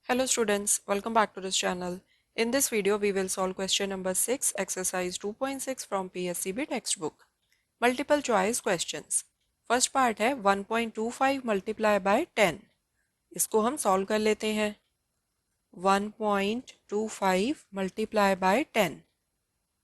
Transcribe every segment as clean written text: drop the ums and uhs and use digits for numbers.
Hello students, welcome back to this channel. In this video, we will solve question number 6, exercise 2.6 from PSCB textbook. Multiple choice questions. First part है 1.25 multiply by 10. इसको हम solve कर लेते हैं. 1.25 multiply by 10.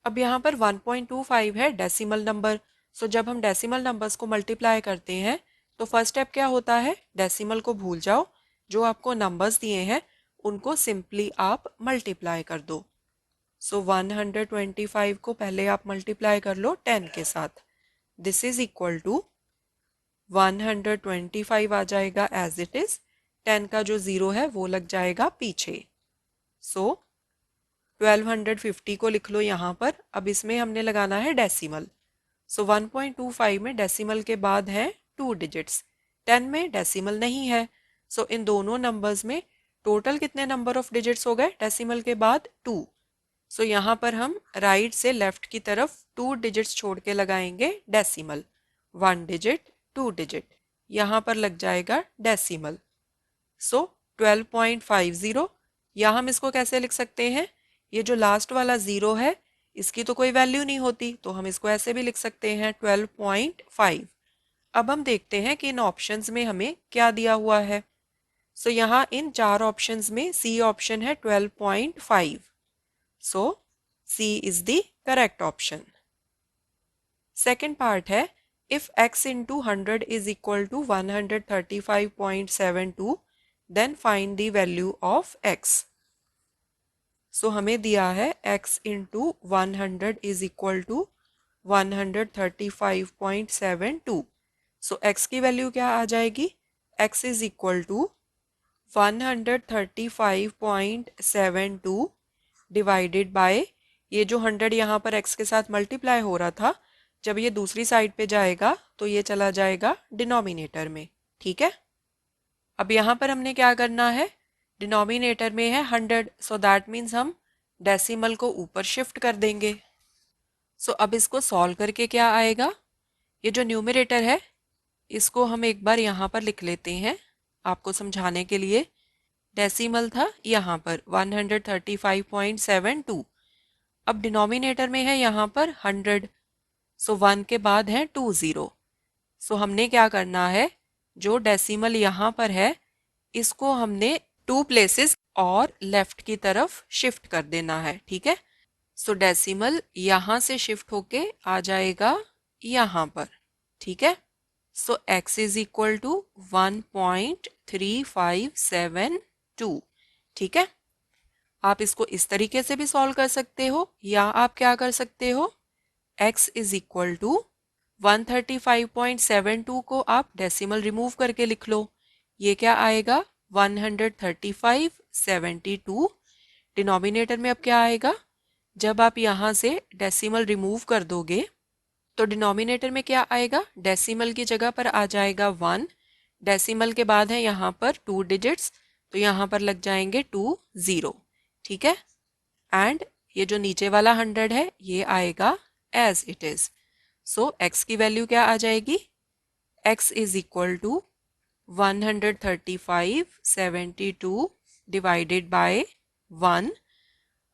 अब यहाँ पर 1.25 है डेसिमल नंबर. सो जब हम डेसिमल नंबर्स को मल्टीप्लाई करते हैं तो फर्स्ट स्टेप क्या होता है, डेसिमल को भूल जाओ, जो आपको नंबर्स दिए हैं उनको सिंपली आप मल्टीप्लाई कर दो. सो 125 को पहले आप मल्टीप्लाई कर लो 10 के साथ. दिस इज इक्वल टू 125 आ जाएगा एज इट इज. 10 का जो जीरो है वो लग जाएगा पीछे. सो 1250 को लिख लो यहाँ पर. अब इसमें हमने लगाना है डेसिमल. सो 1.25 में डेसिमल के बाद है 2 डिजिट्स. 10 में डेसिमल नहीं है. सो इन दोनों नंबर्स में टोटल कितने नंबर ऑफ डिजिट्स हो गए डेसिमल के बाद 2. सो यहाँ पर हम राइट से लेफ्ट की तरफ 2 डिजिट्स छोड़ के लगाएंगे डेसिमल. 1 डिजिट 2 डिजिट, यहाँ पर लग जाएगा डेसिमल. सो 12.50. या हम इसको कैसे लिख सकते हैं, ये जो लास्ट वाला जीरो है इसकी तो कोई वैल्यू नहीं होती, तो हम इसको ऐसे भी लिख सकते हैं 12.5. अब हम देखते हैं कि इन ऑप्शंस में हमें क्या दिया हुआ है. सो यहाँ इन चार ऑप्शंस में सी ऑप्शन है 12.5. So C is the correct option. Second part है if x into 100 is equal to 135.72 then find the value of x. So हमें दिया है x into 100 is equal to 135.72. So x की वैल्यू क्या आ जाएगी, x is equal to 135.72 divided by ये जो 100 यहाँ पर x के साथ मल्टीप्लाई हो रहा था, जब ये दूसरी साइड पे जाएगा तो ये चला जाएगा डिनोमिनेटर में. ठीक है. अब यहाँ पर हमने क्या करना है, डिनोमिनेटर में है 100, सो दैट मीन्स हम डेसिमल को ऊपर शिफ्ट कर देंगे. सो अब इसको सॉल्व करके क्या आएगा, ये जो न्यूमरेटर है इसको हम एक बार यहाँ पर लिख लेते हैं आपको समझाने के लिए. डेसिमल था यहाँ पर 135.72. अब डिनोमिनेटर में है यहाँ पर 100, सो 1 के बाद है 2 जीरो. सो हमने क्या करना है, जो डेसिमल यहाँ पर है इसको हमने 2 प्लेसेस और लेफ्ट की तरफ शिफ्ट कर देना है. ठीक है. सो डेसिमल यहाँ से शिफ्ट होके आ जाएगा यहाँ पर. ठीक है. सो x इज इक्वल टू 1.3572. ठीक है. आप इसको इस तरीके से भी सॉल्व कर सकते हो, या आप क्या कर सकते हो, x इज इक्वल टू 135.72 को आप डेसिमल रिमूव करके लिख लो. ये क्या आएगा 135.72. डिनोमिनेटर में अब क्या आएगा, जब आप यहाँ से डेसिमल रिमूव कर दोगे तो डिनोमिनेटर में क्या आएगा, डेसिमल की जगह पर आ जाएगा 1. डेसिमल के बाद है यहाँ पर 2 डिजिट्स, तो यहाँ पर लग जाएंगे 2 जीरो. ठीक है. एंड ये जो नीचे वाला 100 है ये आएगा as it is. So x की वैल्यू क्या आ जाएगी, x is equal to 135.72 divided by 1.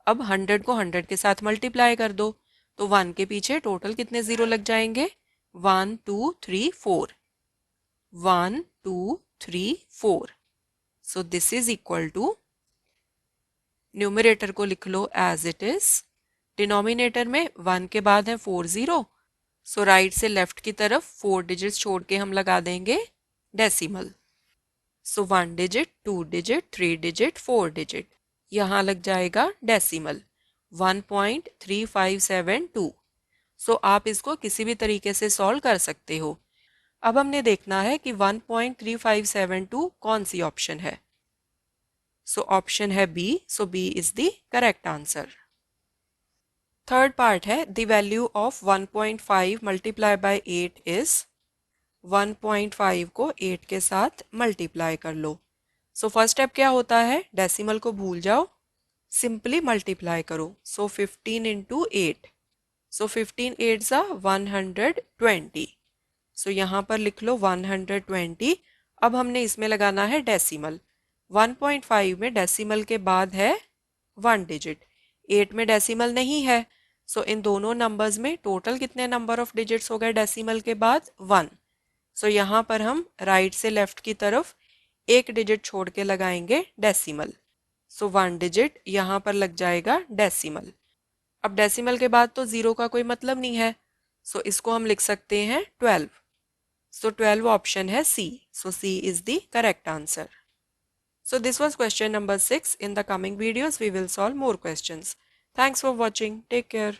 अब 100 को 100 के साथ मल्टीप्लाई कर दो, तो 1 के पीछे टोटल कितने जीरो लग जाएंगे, 1 2 3 4. 1 2 3 4. So this is equal to, numerator को लिख लो एज इट इज. डिनोमिनेटर में 1 के बाद है 4 जीरो, सो राइट से लेफ्ट की तरफ 4 डिजिट्स छोड़ के हम लगा देंगे decimal. So 1 digit 2 digit 3 digit 4 digit, यहाँ लग जाएगा डेसिमल 1.3572. सो आप इसको किसी भी तरीके से सॉल्व कर सकते हो. अब हमने देखना है कि 1.3572 कौन सी ऑप्शन है. सो ऑप्शन है B. So B is the correct answer. Third part है the value of 1.5 multiply by 8 is. 1.5 को 8 के साथ मल्टीप्लाई कर लो. सो फर्स्ट स्टेप क्या होता है, डेसिमल को भूल जाओ, सिंपली मल्टीप्लाई करो. सो 15 इंटू 8. सो 15 8 ज़ा 120. सो यहाँ पर लिख लो 120. अब हमने इसमें लगाना है डेसिमल. 1.5 में डेसिमल के बाद है 1 डिजिट, 8 में डेसिमल नहीं है, सो इन दोनों नंबर्स में टोटल कितने नंबर ऑफ डिजिट्स हो गए डेसिमल के बाद 1। सो यहाँ पर हम राइट से लेफ्ट की तरफ एक डिजिट छोड़ के लगाएंगे डेसिमल। सो 1 डिजिट यहाँ पर लग जाएगा डेसिमल। अब डेसिमल के बाद तो जीरो का कोई मतलब नहीं है, सो इसको हम लिख सकते हैं 12। सो 12 ऑप्शन है C. So C is the correct answer. So this was question number 6. In the coming videos, we will solve more questions. Thanks for watching. Take care.